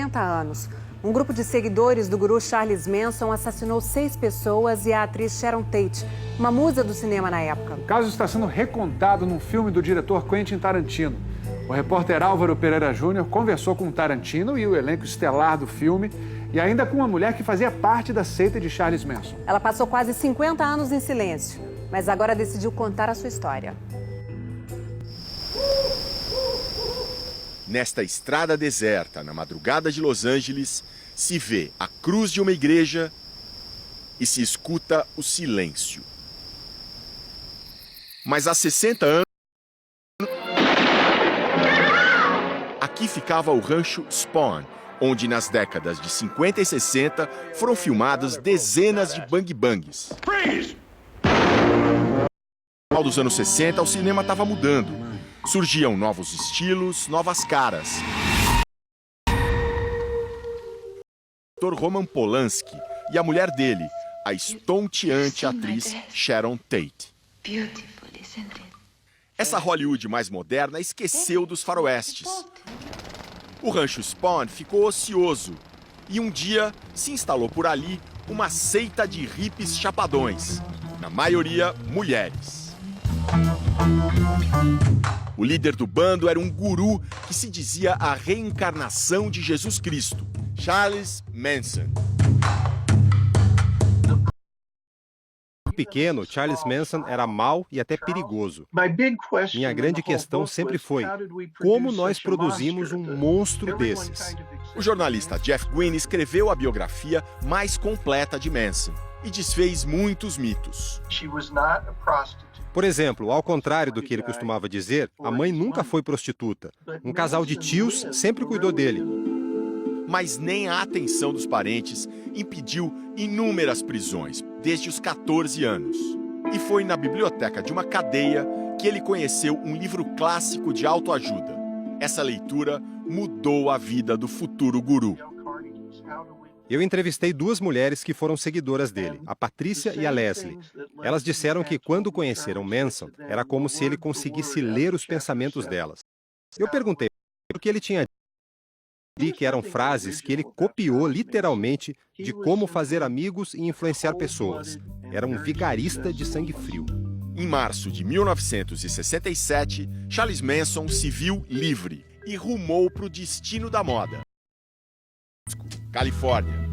50 anos. Um grupo de seguidores do guru Charles Manson assassinou 6 pessoas e a atriz Sharon Tate, uma musa do cinema na época. O caso está sendo recontado num filme do diretor Quentin Tarantino. O repórter Álvaro Pereira Júnior conversou com Tarantino e o elenco estelar do filme e ainda com uma mulher que fazia parte da seita de Charles Manson. Ela passou quase 50 anos em silêncio, mas agora decidiu contar a sua história. Nesta estrada deserta, na madrugada de Los Angeles, se vê a cruz de uma igreja e se escuta o silêncio. Mas há 60 anos, aqui ficava o rancho Spawn, onde nas décadas de 50 e 60 foram filmadas dezenas de bang-bangs. No final dos anos 60, o cinema estava mudando. Surgiam novos estilos, novas caras. O ator Roman Polanski e a mulher dele, a estonteante atriz Sharon Tate. Essa Hollywood mais moderna esqueceu dos faroestes. O rancho Spawn ficou ocioso e um dia se instalou por ali uma seita de hippies chapadões, na maioria mulheres. O líder do bando era um guru que se dizia a reencarnação de Jesus Cristo, Charles Manson. Pequeno, Charles Manson era mau e até perigoso. Minha grande questão sempre foi: como nós produzimos um monstro desses? O jornalista Jeff Gwynne escreveu a biografia mais completa de Manson e desfez muitos mitos. Por exemplo, ao contrário do que ele costumava dizer, a mãe nunca foi prostituta. Um casal de tios sempre cuidou dele. Mas nem a atenção dos parentes impediu inúmeras prisões, desde os 14 anos. E foi na biblioteca de uma cadeia que ele conheceu um livro clássico de autoajuda. Essa leitura mudou a vida do futuro guru. Eu entrevistei 2 mulheres que foram seguidoras dele, a Patrícia e a Leslie. Elas disseram que quando conheceram Manson, era como se ele conseguisse ler os pensamentos delas. Eu perguntei o que ele tinha dito, que eram frases que ele copiou literalmente de como fazer amigos e influenciar pessoas. Era um vigarista de sangue frio. Em março de 1967, Charles Manson se viu livre e rumou para o destino da moda. Califórnia.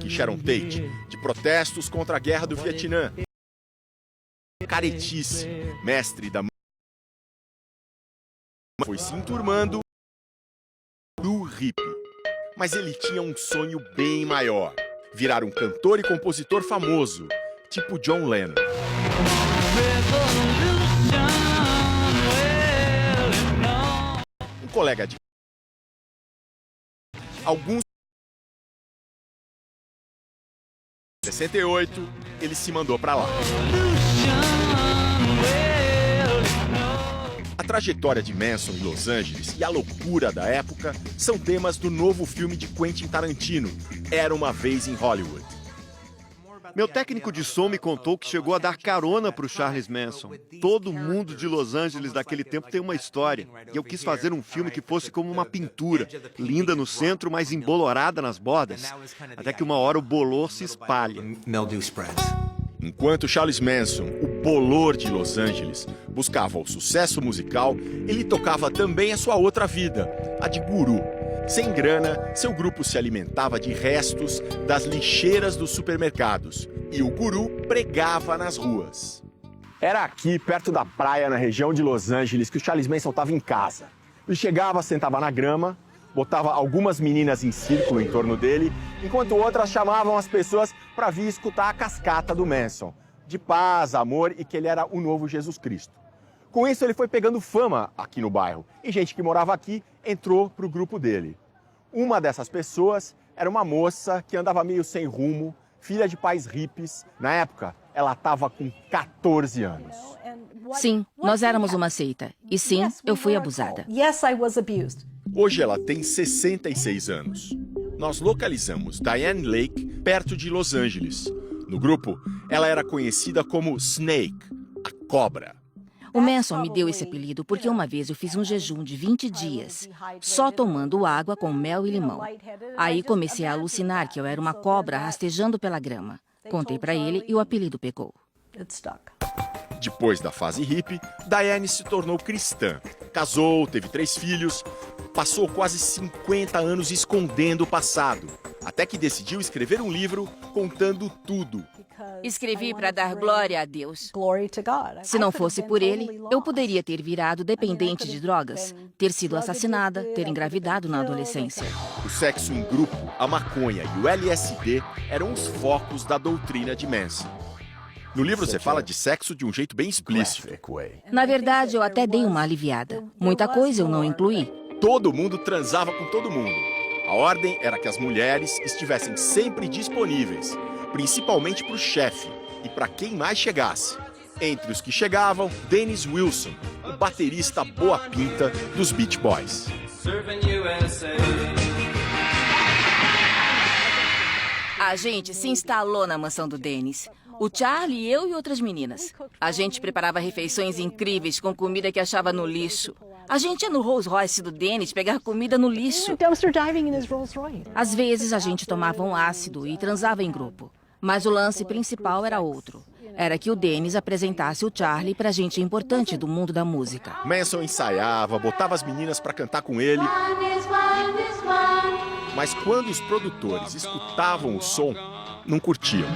Sharon Tate, de protestos contra a guerra do Vietnã. Caretice, mestre da foi se enturmando no hippie. Mas ele tinha um sonho bem maior: virar um cantor e compositor famoso, tipo John Lennon. Um colega de alguns 68, ele se mandou para lá. A trajetória de Manson em Los Angeles e a loucura da época são temas do novo filme de Quentin Tarantino, Era Uma Vez em Hollywood. Meu técnico de som me contou que chegou a dar carona para o Charles Manson. Todo mundo de Los Angeles daquele tempo tem uma história. E eu quis fazer um filme que fosse como uma pintura, linda no centro, mas embolorada nas bordas, até que uma hora o bolor se espalha. Enquanto Charles Manson, o bolor de Los Angeles, buscava o sucesso musical, ele tocava também a sua outra vida, a de guru. Sem grana, seu grupo se alimentava de restos das lixeiras dos supermercados e o guru pregava nas ruas. Era aqui, perto da praia, na região de Los Angeles, que o Charles Manson estava em casa. Ele chegava, sentava na grama, botava algumas meninas em círculo em torno dele, enquanto outras chamavam as pessoas para vir escutar a cascata do Manson, de paz, amor e que ele era o novo Jesus Cristo. Com isso, ele foi pegando fama aqui no bairro e gente que morava aqui entrou para o grupo dele. Uma dessas pessoas era uma moça que andava meio sem rumo, filha de pais hippies. Na época, ela estava com 14 anos. Sim, nós éramos uma seita. E sim, eu fui abusada. Hoje ela tem 66 anos. Nós localizamos Diane Lake perto de Los Angeles. No grupo, ela era conhecida como Snake, a cobra. O Manson me deu esse apelido porque uma vez eu fiz um jejum de 20 dias, só tomando água com mel e limão. Aí comecei a alucinar que eu era uma cobra rastejando pela grama. Contei pra ele e o apelido pegou. Depois da fase hippie, Diane se tornou cristã. Casou, teve 3 filhos, passou quase 50 anos escondendo o passado, até que decidiu escrever um livro contando tudo. Escrevi para dar glória a Deus. Se não fosse por ele, eu poderia ter virado dependente de drogas, ter sido assassinada, ter engravidado na adolescência. O sexo em grupo, a maconha e o LSD eram os focos da doutrina de Manson. No livro você fala de sexo de um jeito bem explícito. Na verdade, eu até dei uma aliviada. Muita coisa eu não incluí. Todo mundo transava com todo mundo. A ordem era que as mulheres estivessem sempre disponíveis, principalmente para o chefe e para quem mais chegasse. Entre os que chegavam, Dennis Wilson, o baterista boa pinta dos Beach Boys. A gente se instalou na mansão do Dennis. O Charlie, eu e outras meninas. A gente preparava refeições incríveis com comida que achava no lixo. A gente ia no Rolls Royce do Dennis pegar comida no lixo. Às vezes a gente tomava um ácido e transava em grupo. Mas o lance principal era outro. Era que o Dennis apresentasse o Charlie pra gente importante do mundo da música. Manson ensaiava, botava as meninas pra cantar com ele. Mas quando os produtores escutavam o som, não curtiam.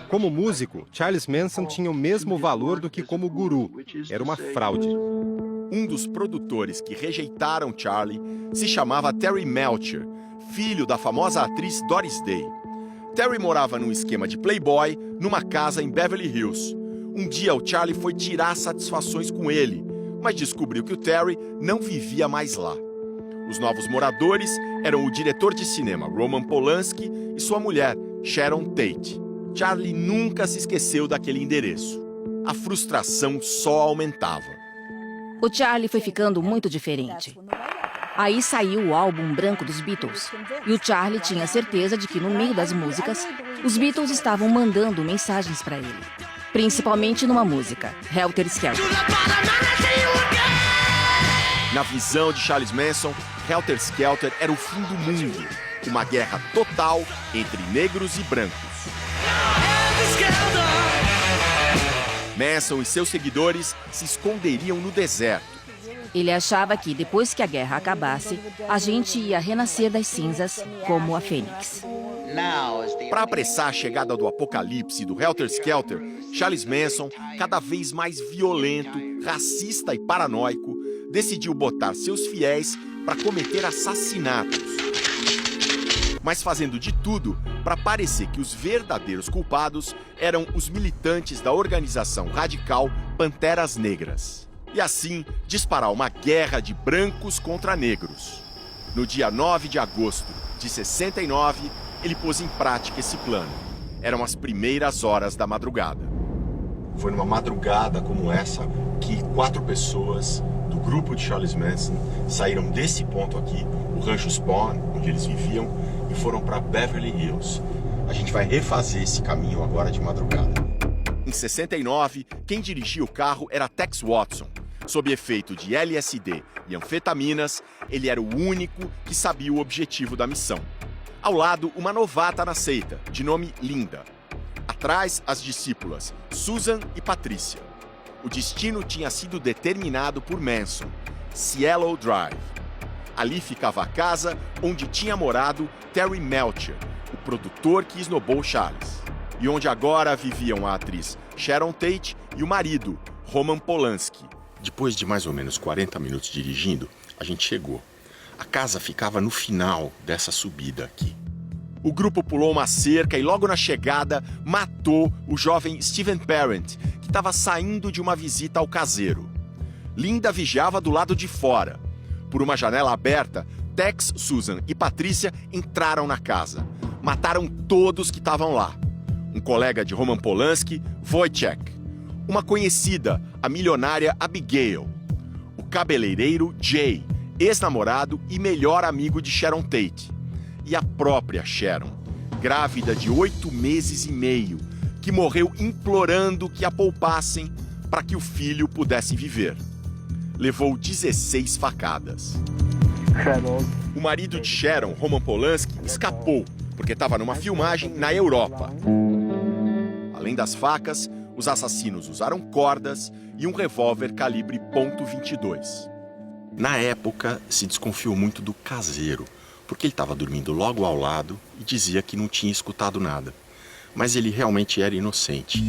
Como músico, Charles Manson tinha o mesmo valor do que como guru. Era uma fraude. Um dos produtores que rejeitaram Charlie se chamava Terry Melcher, filho da famosa atriz Doris Day. Terry morava num esquema de playboy numa casa em Beverly Hills. Um dia o Charlie foi tirar satisfações com ele, mas descobriu que o Terry não vivia mais lá. Os novos moradores eram o diretor de cinema Roman Polanski e sua mulher, Sharon Tate. Charlie nunca se esqueceu daquele endereço. A frustração só aumentava. O Charlie foi ficando muito diferente. Aí saiu o álbum branco dos Beatles. E o Charlie tinha certeza de que no meio das músicas, os Beatles estavam mandando mensagens para ele. Principalmente numa música, Helter Skelter. Na visão de Charles Manson, Helter Skelter era o fim do mundo. Uma guerra total entre negros e brancos. Manson e seus seguidores se esconderiam no deserto. Ele achava que, depois que a guerra acabasse, a gente ia renascer das cinzas como a Fênix. Para apressar a chegada do apocalipse do Helter Skelter, Charles Manson, cada vez mais violento, racista e paranoico, decidiu botar seus fiéis para cometer assassinatos. Mas fazendo de tudo para parecer que os verdadeiros culpados eram os militantes da organização radical Panteras Negras. E assim, disparar uma guerra de brancos contra negros. No dia 9 de agosto de 69, ele pôs em prática esse plano. Eram as primeiras horas da madrugada. Foi numa madrugada como essa que 4 pessoas do grupo de Charles Manson saíram desse ponto aqui, o Rancho Spawn, onde eles viviam, e foram para Beverly Hills. A gente vai refazer esse caminho agora de madrugada. Em 69, quem dirigia o carro era Tex Watson. Sob efeito de LSD e anfetaminas, ele era o único que sabia o objetivo da missão. Ao lado, uma novata na seita, de nome Linda. Atrás, as discípulas Susan e Patrícia. O destino tinha sido determinado por Manson, Cielo Drive. Ali ficava a casa onde tinha morado Terry Melcher, o produtor que esnobou Charles. E onde agora viviam a atriz Sharon Tate e o marido, Roman Polanski. Depois de mais ou menos 40 minutos dirigindo, a gente chegou. A casa ficava no final dessa subida aqui. O grupo pulou uma cerca e logo na chegada matou o jovem Steven Parent, que estava saindo de uma visita ao caseiro. Linda vigiava do lado de fora. Por uma janela aberta, Tex, Susan e Patrícia entraram na casa. Mataram todos que estavam lá. Um colega de Roman Polanski, Wojciech. Uma conhecida, a milionária Abigail. O cabeleireiro Jay, ex-namorado e melhor amigo de Sharon Tate. E a própria Sharon, grávida de 8 meses e meio, que morreu implorando que a poupassem para que o filho pudesse viver. Levou 16 facadas. O marido de Sharon, Roman Polanski, escapou porque estava numa filmagem na Europa. Além das facas, os assassinos usaram cordas e um revólver calibre .22. Na época, se desconfiou muito do caseiro, porque ele estava dormindo logo ao lado e dizia que não tinha escutado nada. Mas ele realmente era inocente.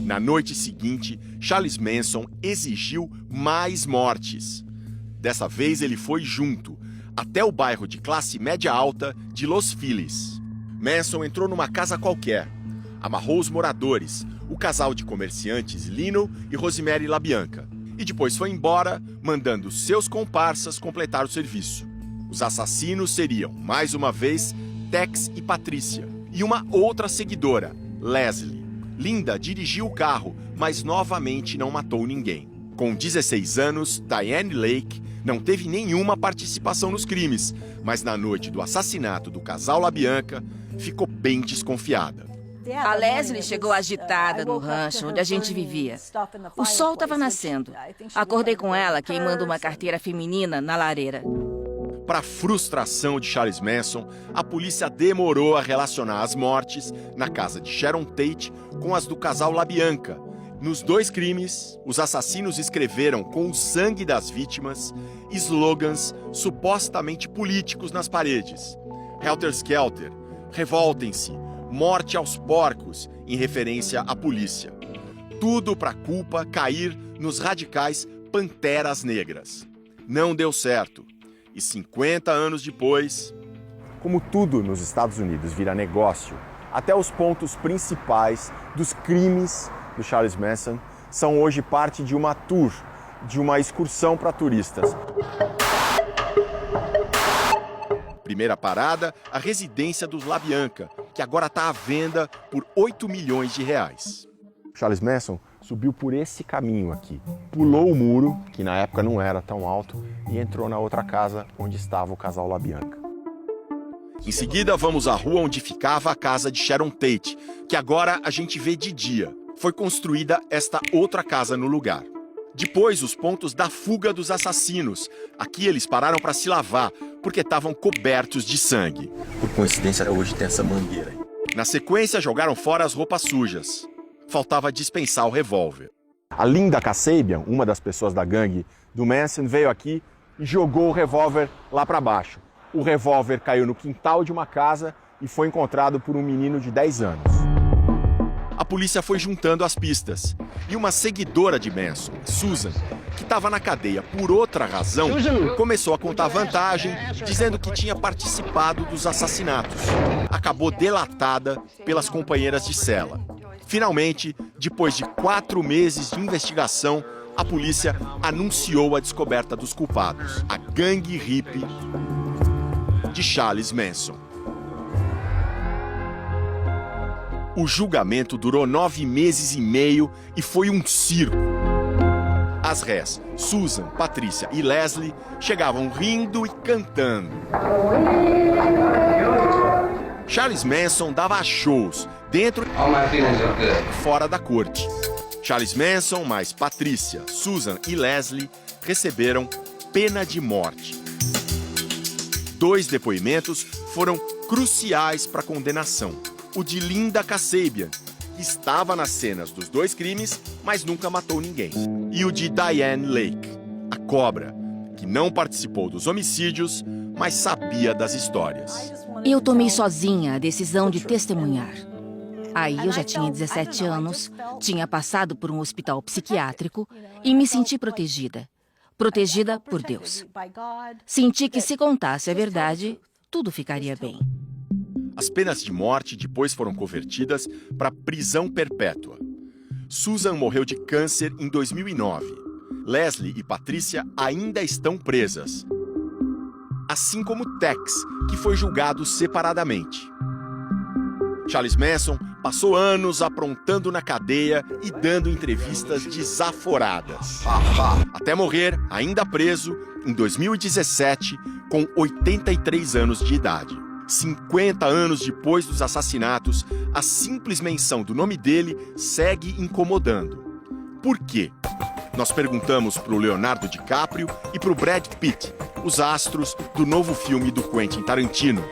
Na noite seguinte, Charles Manson exigiu mais mortes. Dessa vez ele foi junto, até o bairro de classe média alta de Los Feliz. Manson entrou numa casa qualquer, amarrou os moradores, o casal de comerciantes Lino e Rosemary LaBianca, e depois foi embora, mandando seus comparsas completar o serviço. Os assassinos seriam, mais uma vez, Tex e Patrícia, e uma outra seguidora, Leslie. Linda dirigiu o carro, mas novamente não matou ninguém. Com 16 anos, Diane Lake não teve nenhuma participação nos crimes, mas na noite do assassinato do casal LaBianca, ficou bem desconfiada. A Leslie chegou agitada no rancho onde a gente vivia. O sol estava nascendo. Acordei com ela queimando uma carteira feminina na lareira. Para frustração de Charles Manson, a polícia demorou a relacionar as mortes na casa de Sharon Tate com as do casal LaBianca. Nos dois crimes, os assassinos escreveram com o sangue das vítimas slogans supostamente políticos nas paredes. Helter Skelter, revoltem-se, morte aos porcos, em referência à polícia. Tudo para a culpa cair nos radicais Panteras Negras. Não deu certo. E 50 anos depois... Como tudo nos Estados Unidos vira negócio, até os pontos principais dos crimes do Charles Manson são hoje parte de uma tour, de uma excursão para turistas. Primeira parada, a residência dos LaBianca, que agora está à venda por R$8 milhões. Charles Manson subiu por esse caminho aqui, pulou o muro, que na época não era tão alto, e entrou na outra casa onde estava o casal LaBianca. Em seguida, vamos à rua onde ficava a casa de Sharon Tate, que agora a gente vê de dia. Foi construída esta outra casa no lugar. Depois, os pontos da fuga dos assassinos. Aqui eles pararam para se lavar, porque estavam cobertos de sangue. Por coincidência, hoje tem essa mangueira aí. Na sequência, jogaram fora as roupas sujas. Faltava dispensar o revólver. A Linda Kasabian, uma das pessoas da gangue do Manson, veio aqui e jogou o revólver lá para baixo. O revólver caiu no quintal de uma casa e foi encontrado por um menino de 10 anos. A polícia foi juntando as pistas. E uma seguidora de Manson, Susan, que estava na cadeia por outra razão, começou a contar vantagem, dizendo que tinha participado dos assassinatos. Acabou delatada pelas companheiras de cela. Finalmente, depois de 4 meses de investigação, a polícia anunciou a descoberta dos culpados, a gangue hippie de Charles Manson. O julgamento durou 9 meses e meio e foi um circo. As rés, Susan, Patrícia e Leslie, chegavam rindo e cantando. Charles Manson dava shows dentro e fora da corte. Charles Manson, mais Patrícia, Susan e Leslie receberam pena de morte. 2 depoimentos foram cruciais para a condenação. O de Linda Kasabian, que estava nas cenas dos 2 crimes, mas nunca matou ninguém. E o de Diane Lake, a cobra, que não participou dos homicídios, mas sabia das histórias. Eu tomei sozinha a decisão de testemunhar. Aí eu já tinha 17 anos, tinha passado por um hospital psiquiátrico e me senti protegida. Protegida por Deus. Senti que se contasse a verdade, tudo ficaria bem. As penas de morte depois foram convertidas para prisão perpétua. Susan morreu de câncer em 2009. Leslie e Patrícia ainda estão presas. Assim como Tex, que foi julgado separadamente. Charles Manson passou anos aprontando na cadeia e dando entrevistas desaforadas. Até morrer, ainda preso, em 2017, com 83 anos de idade. 50 anos depois dos assassinatos, a simples menção do nome dele segue incomodando. Por quê? Nós perguntamos para o Leonardo DiCaprio e para o Brad Pitt, os astros do novo filme do Quentin Tarantino.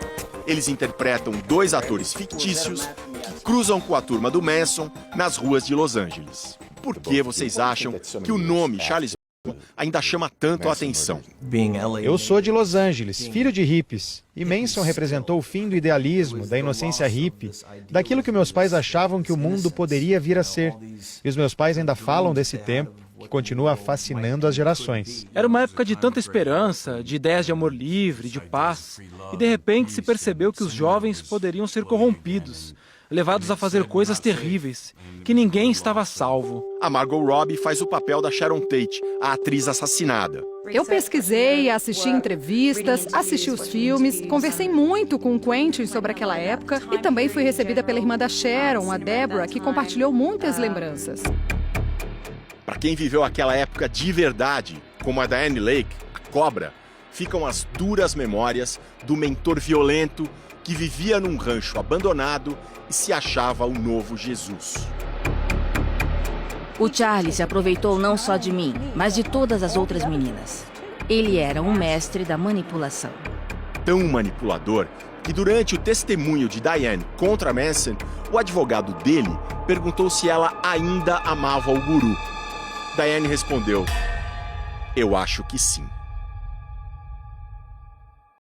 Eles interpretam 2 atores fictícios que cruzam com a turma do Manson nas ruas de Los Angeles. Por que vocês acham que o nome Charles Manson ainda chama tanto a atenção? Eu sou de Los Angeles, filho de hippies, e Manson representou o fim do idealismo, da inocência hippie, daquilo que meus pais achavam que o mundo poderia vir a ser. E os meus pais ainda falam desse tempo, que continua fascinando as gerações. Era uma época de tanta esperança, de ideias de amor livre, de paz, e de repente se percebeu que os jovens poderiam ser corrompidos, levados a fazer coisas terríveis, que ninguém estava salvo. A Margot Robbie faz o papel da Sharon Tate, a atriz assassinada. Eu pesquisei, assisti entrevistas, assisti os filmes, conversei muito com o Quentin sobre aquela época e também fui recebida pela irmã da Sharon, a Deborah, que compartilhou muitas lembranças. Para quem viveu aquela época de verdade, como a da Annie Lake, a Cobra, ficam as duras memórias do mentor violento que vivia num rancho abandonado e se achava o novo Jesus. O Charlie se aproveitou não só de mim, mas de todas as outras meninas. Ele era um mestre da manipulação. Tão manipulador que durante o testemunho de Diane contra Manson, o advogado dele perguntou se ela ainda amava o guru. Diane respondeu: "Eu acho que sim."